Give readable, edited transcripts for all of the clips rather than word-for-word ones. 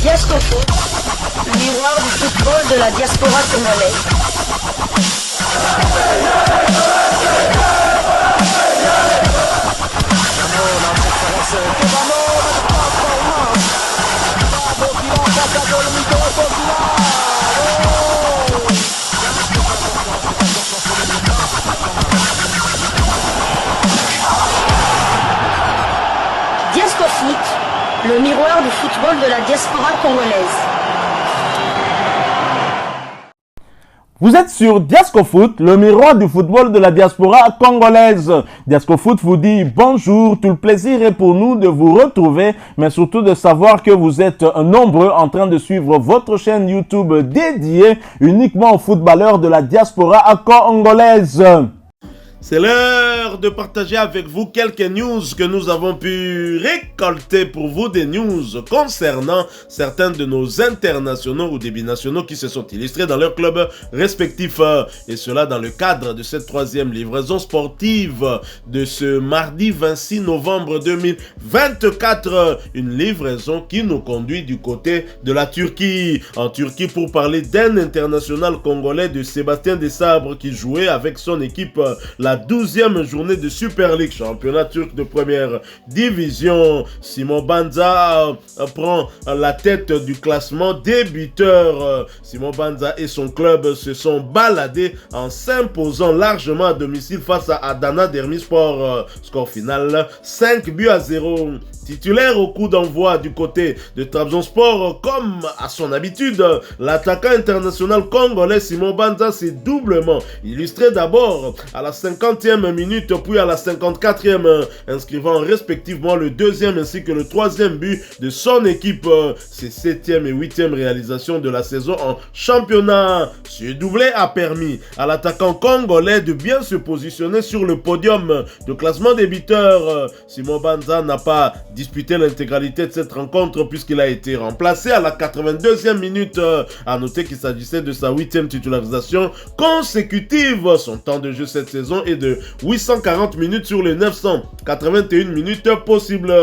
Diasco Foot, le miroir du football de la diaspora congolaise. Diasco Foot, le miroir du football de la diaspora congolaise. Vous êtes sur Diasco Foot, le miroir du football de la diaspora congolaise. Diasco Foot vous dit bonjour, tout le plaisir est pour nous de vous retrouver, mais surtout de savoir que vous êtes nombreux en train de suivre votre chaîne YouTube dédiée uniquement aux footballeurs de la diaspora congolaise. C'est l'heure de partager avec vous quelques news que nous avons pu récolter pour vous, des news concernant certains de nos internationaux ou des binationaux qui se sont illustrés dans leurs clubs respectifs. Et cela dans le cadre de cette troisième livraison sportive de ce mardi 26 novembre 2024. Une livraison qui nous conduit du côté de la Turquie. En Turquie pour parler d'un international congolais, de Sébastien Desabre, qui jouait avec son équipe la 12e journée de Super League, championnat turc de première division. Simon Banza prend la tête du classement des buteurs. Simon Banza et son club se sont baladés en s'imposant largement à domicile face à Adana Demirspor. Score final 5-0. Titulaire au coup d'envoi du côté de Trabzonspor, comme à son habitude, l'attaquant international congolais Simon Banza s'est doublement illustré, d'abord à la 50e minute puis à la 54e, inscrivant respectivement le deuxième ainsi que le troisième but de son équipe. Ses 7e et 8e réalisations de la saison en championnat. Ce doublé a permis à l'attaquant congolais de bien se positionner sur le podium de classement des buteurs. Simon Banza n'a pas disputé l'intégralité de cette rencontre puisqu'il a été remplacé à la 82e minute. À noter qu'il s'agissait de sa 8e titularisation consécutive. Son temps de jeu cette saison est de 840 minutes sur les 981 minutes possibles.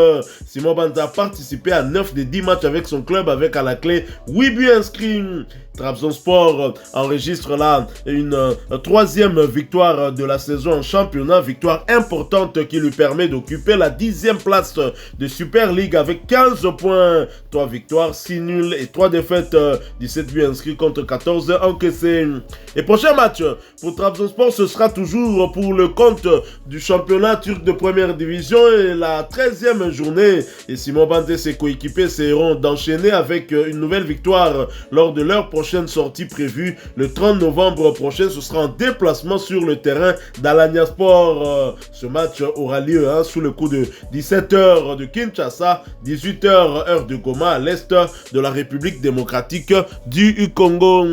Simon Banza a participé à 9 des 10 matchs avec son club, avec à la clé 8 buts inscrits. Trabzonspor enregistre là une troisième victoire de la saison en championnat, victoire importante qui lui permet d'occuper la 10e place de Super League avec 15 points, 3 victoires, 6 nuls et 3 défaites, 17 buts inscrits contre 14 encaissés. Et prochain match pour Trabzonspor, ce sera toujours pour le compte du championnat turc de première division et la 13e journée. Et Simon Banza et ses coéquipiers essaieront d'enchaîner avec une nouvelle victoire lors de leur prochaine sortie prévue le 30 novembre prochain. Ce sera en déplacement sur le terrain d'Alanyaspor. Ce match aura lieu sous le coup de 17h de Kinshasa, 18h heure de Goma, à l'est de la République démocratique du Congo.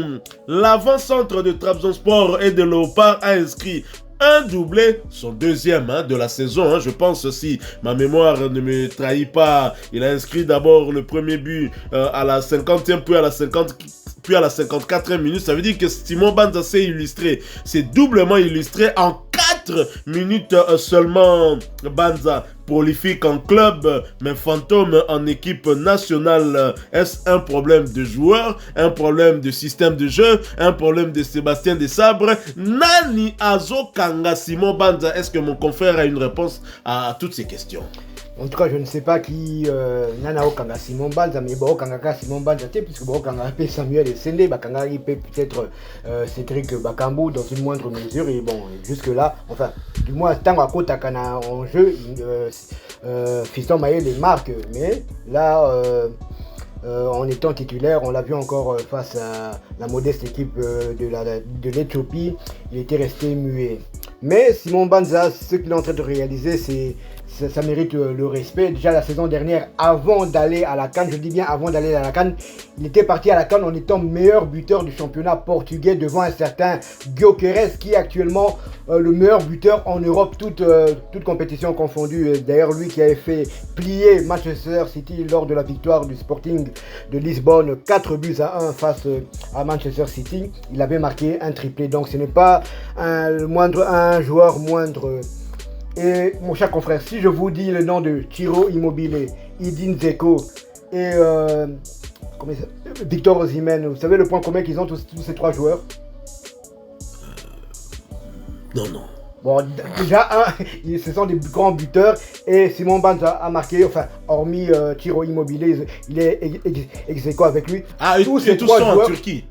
L'avant-centre de Trabzonspor et de Léopard a inscrit un doublé, son deuxième de la saison, je pense, si ma mémoire ne me trahit pas. Il a inscrit d'abord le premier but à la 50e, puis à la 54e minute. Ça veut dire que Simon Banza s'est illustré, s'est doublement illustré en 4 minutes seulement. Banza, prolifique en club, mais fantôme en équipe nationale. Est-ce un problème de joueur, un problème de système de jeu, un problème de Sébastien Desabre? Nani Azo Kanga Simon Banza? Est-ce que mon confrère a une réponse à toutes ces questions? En tout cas, je ne sais pas qui Nana Okanga Simon Banza, mais bon, Okanga Simon Banza, puisque bon, Okanga peut Samuel et Sende, Bakanga il peut peut-être Cédric Bakambu dans une moindre mesure, et bon, jusque-là, enfin, du moins, tant à côté Takana en jeu, Fiston Maé les marque, mais là, en étant titulaire, on l'a vu encore face à la modeste équipe de l'Éthiopie, il était resté muet. Mais Simon Banza, ce qu'il est en train de réaliser, ça mérite le respect. Déjà la saison dernière, avant d'aller à la CAN, je dis bien avant d'aller à la CAN, il était parti à la CAN en étant meilleur buteur du championnat portugais devant un certain Gyökeres qui est actuellement le meilleur buteur en Europe, toute compétition confondue. D'ailleurs, lui qui avait fait plier Manchester City lors de la victoire du Sporting de Lisbonne, 4-1 face à Manchester City, il avait marqué un triplé. Donc ce n'est pas un joueur moindre. Et mon cher confrère, si je vous dis le nom de Ciro Immobile, Edin Dzeko et Victor Osimhen, vous savez le point commun qu'ils ont tous ces 3 joueurs? Non. Bon, déjà, ce sont des grands buteurs et Simon Banza a marqué, enfin, hormis Ciro Immobile, il est ex aequo avec lui. Ah, tous ces 3 sont en Turquie.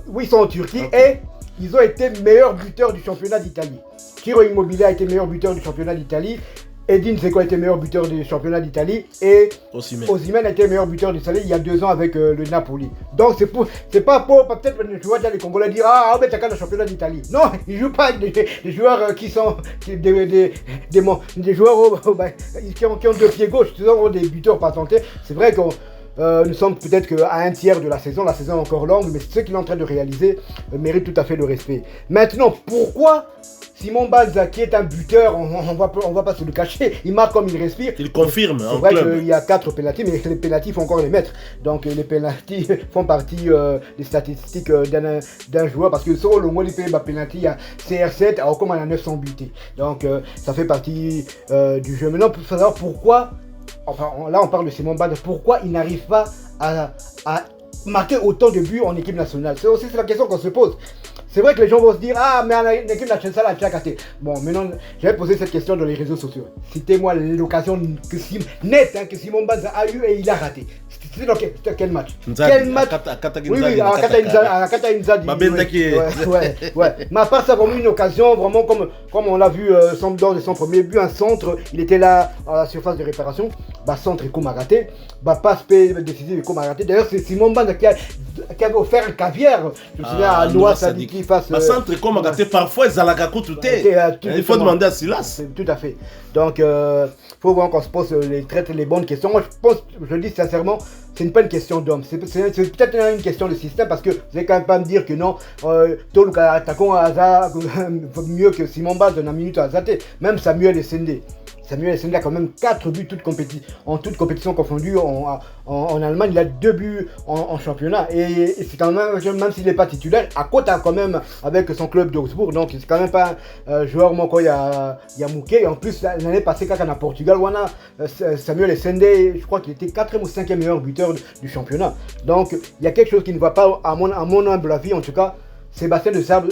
Oui, ils sont en Turquie et ils ont été meilleurs buteurs du championnat d'Italie. Ciro Immobile a été meilleur buteur du championnat d'Italie. Edin Dzeko a été meilleur buteur du championnat d'Italie et Osimhen a été meilleur buteur d'Italie il y a 2 ans avec le Napoli. Donc c'est pas pour peut-être tu vois les Congolais dire mais t'as qu'à le championnat d'Italie. Non, ils jouent pas avec des joueurs qui sont des joueurs qui ont 2 pieds gauche, qui sont des buteurs patentés. C'est vrai que nous sommes peut-être qu'à un tiers de la saison est encore longue, mais ce qu'il est en train de réaliser mérite tout à fait le respect. Maintenant, pourquoi Simon Banza, qui est un buteur, on va pas se le cacher, il marque comme il respire. Il confirme en club. C'est vrai qu'il y a 4 pénaltys, mais les pénaltys, il faut encore les mettre. Donc les pénaltys font partie des statistiques d'un joueur, parce que sur le moins il paye pénalty, il y a CR7, alors comme on a 900 butés. Donc ça fait partie du jeu. Maintenant, pour savoir pourquoi, enfin là on parle de Simon Banza, pourquoi il n'arrive pas à marquer autant de buts en équipe nationale. C'est la question qu'on se pose. C'est vrai que les gens vont se dire mais en équipe nationale, elle a cassé. Bon, maintenant, j'avais posé cette question dans les réseaux sociaux. Citez-moi l'occasion que Simon Banza a eu et il a raté. C'était dans quel match? Quel match? Oui, à Kata Inzadi. Ouais. Mais à part ça, vraiment une occasion, vraiment comme on l'a vu dans son premier but, un centre, il était là à la surface de réparation. Centre et a raté. Passe décisif et a raté. D'ailleurs, c'est Simon Banza qui avait offert un caviar. Je me souviens à Noah Sadiki face. Centre et a raté. Parfois, Zalagakou tout est. Il faut demander à Silas. Tout à fait. Donc, faut vraiment qu'on se pose les bonnes questions. Moi, je dis sincèrement, c'est pas une question d'homme. C'est peut-être une question de système parce que vous n'allez quand même pas me dire que non, Toluca attaquant Hazard mieux que Simon Banza dans la minute à Azate. Même Samuel Essendé. Samuel Essendé a quand même 4 buts en toute compétition confondue en Allemagne. Il a 2 buts en championnat. Et c'est quand même s'il n'est pas titulaire, à côté quand même avec son club d'Augsbourg. Donc c'est quand même pas un joueur il y a Mouké. En plus, l'année passée, quand on a Portugal, Samuel Essendé, je crois qu'il était 4e ou 5e meilleur buteur du championnat. Donc il y a quelque chose qui ne va pas, à mon humble avis en tout cas. Sébastien Desabre,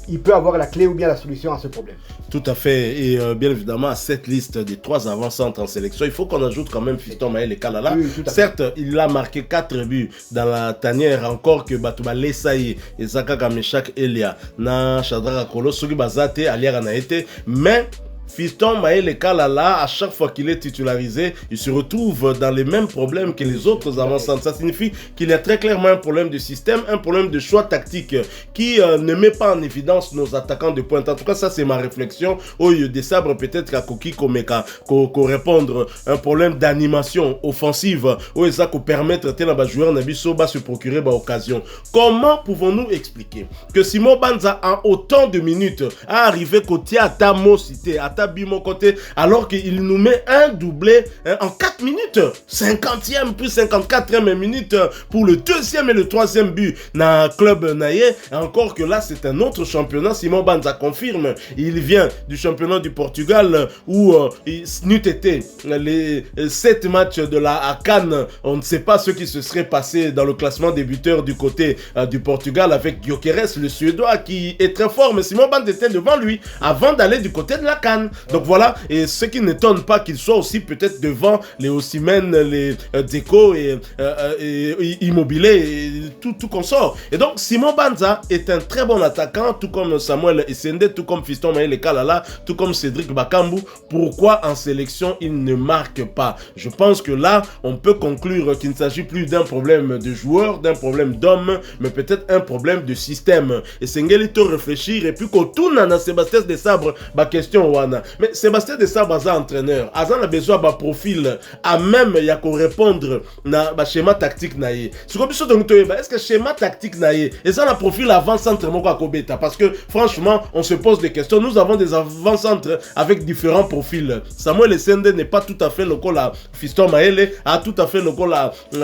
il peut avoir la clé ou bien la solution à ce problème. Tout à fait. Et bien évidemment, à cette liste des 3 avant-centres en sélection, il faut qu'on ajoute quand même Fiston Maël Kalala. Oui, certes, il a marqué 4 buts dans la tanière, encore que Batouba Lesaï, Ezaka Kameshak Elia, Na Shadraka Kolo, Sogi Bazate, Aliara Naete, mais Fiston Maël Kalala, à chaque fois qu'il est titularisé, il se retrouve dans les mêmes problèmes que les autres avant-centres. Ça signifie qu'il y a très clairement un problème de système, un problème de choix tactique qui ne met pas en évidence nos attaquants de pointe. En tout cas, ça c'est ma réflexion. Au lieu des sabres, peut-être qu'à Koki Komeka, qu'on répondre un problème d'animation offensive, où ça qu'on permettre à un joueur Nabiso de se procurer occasion. Comment pouvons-nous expliquer que Simon Banza en autant de minutes a arrivé côté à Tamo Cité, à Bimo côté, alors qu'il nous met un doublé en 4 minutes, 50e plus 54e minute pour le 2e et le 3e but dans club Naye. Encore que là c'est un autre championnat. Simon Banza confirme, il vient du championnat du Portugal où il n'eût été les 7 matchs de la CAN, on ne sait pas ce qui se serait passé dans le classement des buteurs du côté du Portugal avec Gyökeres, le Suédois, qui est très fort, mais Simon Banza était devant lui avant d'aller du côté de la CAN. Donc voilà, et ce qui n'étonne pas qu'il soit aussi peut-être devant les Osimhen, les Dzeko et Immobile et tout consort. Et donc Simon Banza est un très bon attaquant, tout comme Samuel Essendé, tout comme Fiston Maël Kalala, tout comme Cédric Bakambu. Pourquoi en sélection il ne marque pas? Je pense que là, on peut conclure qu'il ne s'agit plus d'un problème de joueur, d'un problème d'homme, mais peut-être un problème de système. Et Sengelito réfléchir et puis qu'on tourne à Sébastien Desabre, question wana. Mais Sébastien Desabre est entraîneur, Azan a besoin d'un profil à même il y a qu'on répondre na schéma tactique naïe. Ce qu'on est-ce que schéma tactique naïe et ça la profil avant-centre moko akobeta parce que franchement on se pose des questions. Nous avons des avant-centres avec différents profils. Samuel Essendé n'est pas tout à fait le col Fiston Maël, a tout à fait le col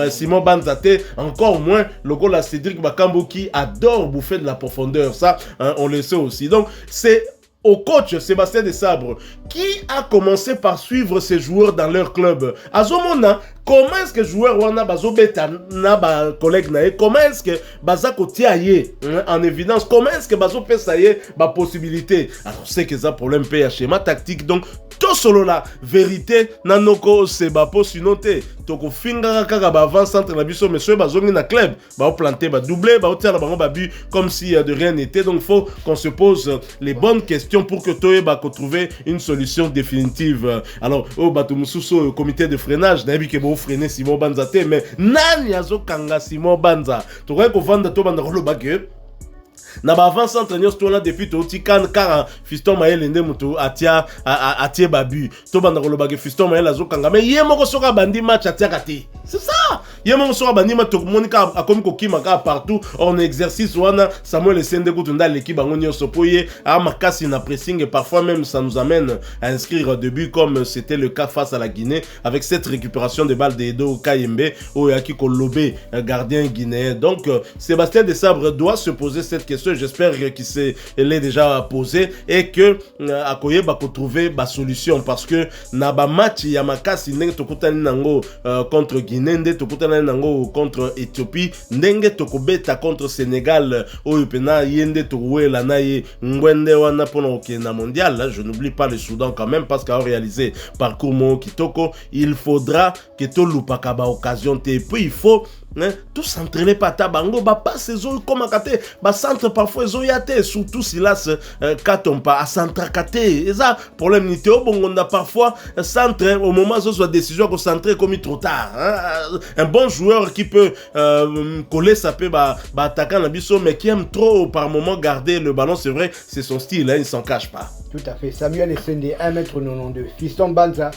Simon Banzate, encore moins le col Cédric Bakambu qui adore bouffer de la profondeur. Ça on le sait aussi. Donc c'est au coach Sébastien Desabre, qui a commencé par suivre ses joueurs dans leur club. Azomona, comment est-ce que joueur wana bazobeta na ba collègue na comment est-ce que bazako tiaye en évidence, comment est-ce que bazo pesaye ba possibilité. Alors c'est que ça problème paye schéma tactique, donc tout solo la vérité nanoko sebapo sinote toko finga kaka ba avant centre na biso monsieur bazongi na club ba planter ba doubler ba tirer ba ba but comme si de rien n'était. Donc faut qu'on se pose les bonnes questions pour que toi bah trouver une solution définitive. Alors oh bato mususo comité de freinage na bi ke bo freiner Simon Banza te, mais nani azo kanga Simon Banza to ko vanda to banda ko ba ke na ba avant centre nyos to na depuis to tikan car Fiston Mayele nde mutu atia babu to banda ko ba ke Fiston Mayele azo kanga, mais ye moko soka bandi match atia kati. C'est ça. Ye moko soka bandi match to monika akomi ko kimaka partout en exercice wana Samuel Essende kutunda l'équipe bango nyos poye a makasi na pressing, et parfois même ça nous amène à inscrire deux buts comme c'était le cas face à la Guinée avec cette récupération de balles d'Edo Kayembe au Yaki Kolobé, gardien guinéen. Donc Sébastien Desabre doit se poser cette question. J'espère qu'il l'est déjà posé et que Akoye va trouver la solution, parce que naba match Yamakasi ndenge tokutani nango contre Guinée, ndenge tokutani nango contre Éthiopie, ndenge tokobeta contre Sénégal oyo pena yende tokouela na ye ngwende wana pona okena mondial. Je n'oublie pas le Soudan quand même, parce qu'à réaliser parcours mon kitoko, il faudra que to lupaka ba occasion te, puis il faut tout s'entraîner par tabango ba passe zo comme akate ba centre parfois zo yate, surtout si là katon pas à centre kate et ça problème ni teo bon on a parfois centre au moment où soit décision concentrer comme trop tard, un bon joueur qui peut coller ça peut ba attaquant la biso, mais qui aime trop par moment garder le ballon. C'est vrai, c'est son style, il s'en cache pas. Tout à fait. Samuel Essende 1m92, Fiston Banza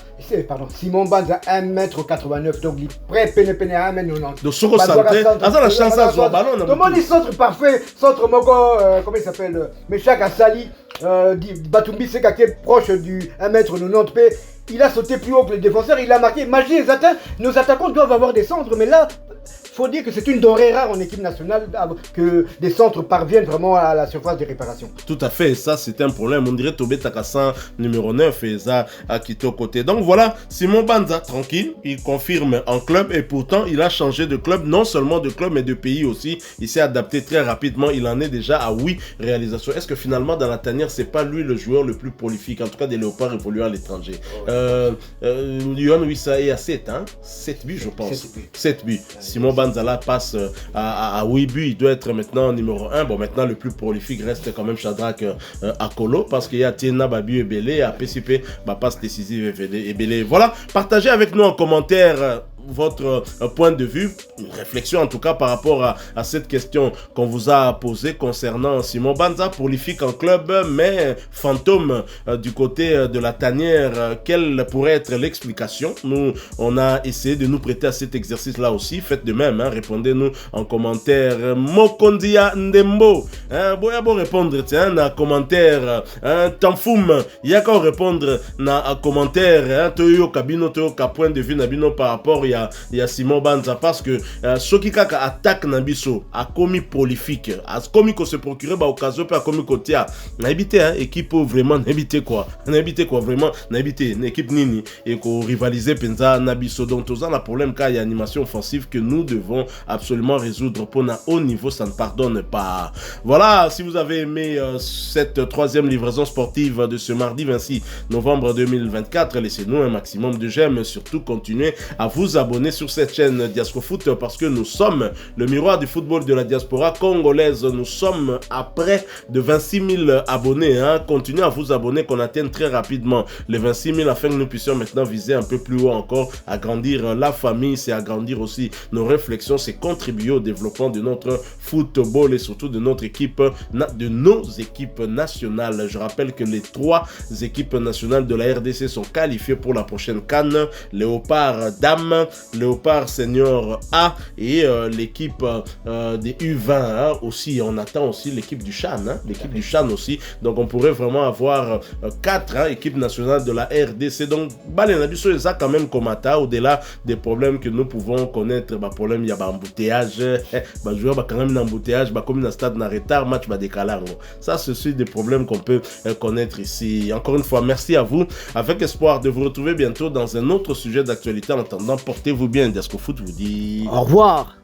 Simon Banza 1m89, donc il prêt pene 1m90. Donc sur centré, ça la chance à jouer ballon. Comment il centre parfait, centre Moko, comment il s'appelle, Meshak Assali, Batumbi Seka qui est proche du 1m90 p. Il a sauté plus haut que le défenseur, il a marqué. Imaginez, nos attaquants doivent avoir des centres, mais là, faut dire que c'est une denrée rare en équipe nationale que des centres parviennent vraiment à la surface de réparation. Tout à fait, ça c'est un problème. On dirait Tobé Takassan numéro 9 et ça à quitté au côté. Donc voilà, Simon Banza tranquille, il confirme en club, et pourtant il a changé de club, non seulement de club mais de pays aussi. Il s'est adapté très rapidement, il en est déjà à 8 réalisations. Est-ce que finalement dans la tanière c'est pas lui le joueur le plus prolifique, en tout cas des léopards évoluant à l'étranger? Lyon Wissa est à 7, 7 buts je pense. 7 buts. Simon Banzala passe à 8 buts, il doit être maintenant numéro 1. Bon, maintenant le plus prolifique reste quand même Shadrack Akolo, parce qu'il y a Tiena Babu et Belé, à PCP, passe décisive et Belé. Voilà, partagez avec nous en commentaire votre point de vue, une réflexion en tout cas par rapport à cette question qu'on vous a posée concernant Simon Banza, prolifique en club mais fantôme du côté de la tanière. Quelle pourrait être l'explication? Nous, on a essayé de nous prêter à cet exercice là aussi. Faites de même, répondez-nous en commentaire. Mokondia Ndembo, boya bon répondre tiens na commentaire. Tanfoum, yaka répondre na commentaire. Toyo kabino toyo ka point de vue nabino par rapport il y a Simon Banza, parce que Soki Kaka attaque Nabiso a commis prolifique, a commis qu'on se procurer ba occasion a commis qu'on tient n'a habité équipe vraiment n'habité quoi vraiment n'habité une équipe nini et qu'on rivaliser Penza Nabiso. Donc tous un problème car il y a animation offensive que nous devons absolument résoudre pour un haut niveau, ça ne pardonne pas. Voilà, si vous avez aimé cette troisième livraison sportive de ce mardi 26 novembre 2024, laissez-nous un maximum de j'aime, surtout continuez à vous abonner sur cette chaîne Diascofoot, parce que nous sommes le miroir du football de la diaspora congolaise. Nous sommes à près de 26 000 abonnés. Continuez à vous abonner, qu'on atteigne très rapidement les 26 000 afin que nous puissions maintenant viser un peu plus haut encore, agrandir la famille, c'est agrandir aussi nos réflexions, c'est contribuer au développement de notre football et surtout de notre équipe, de nos équipes nationales. Je rappelle que les 3 équipes nationales de la RDC sont qualifiées pour la prochaine CAN. Léopard Dames, Léopard Senior A et l'équipe des U20 hein, aussi. On attend aussi l'équipe du Chan, hein, l'équipe du Chan aussi. Donc on pourrait vraiment avoir 4 hein, équipes nationales de la RDC. Donc Balenabiso est ça quand même comme Komata, au-delà des problèmes que nous pouvons connaître. Problème, il y a un embouteillage, joueur quand même un embouteillage, comme un stade en retard, match va décaler. Ça, ce sont des problèmes qu'on peut connaître ici. Encore une fois, merci à vous. Avec espoir de vous retrouver bientôt dans un autre sujet d'actualité. En attendant, portez-vous bien. Diasco Foot vous dit au revoir.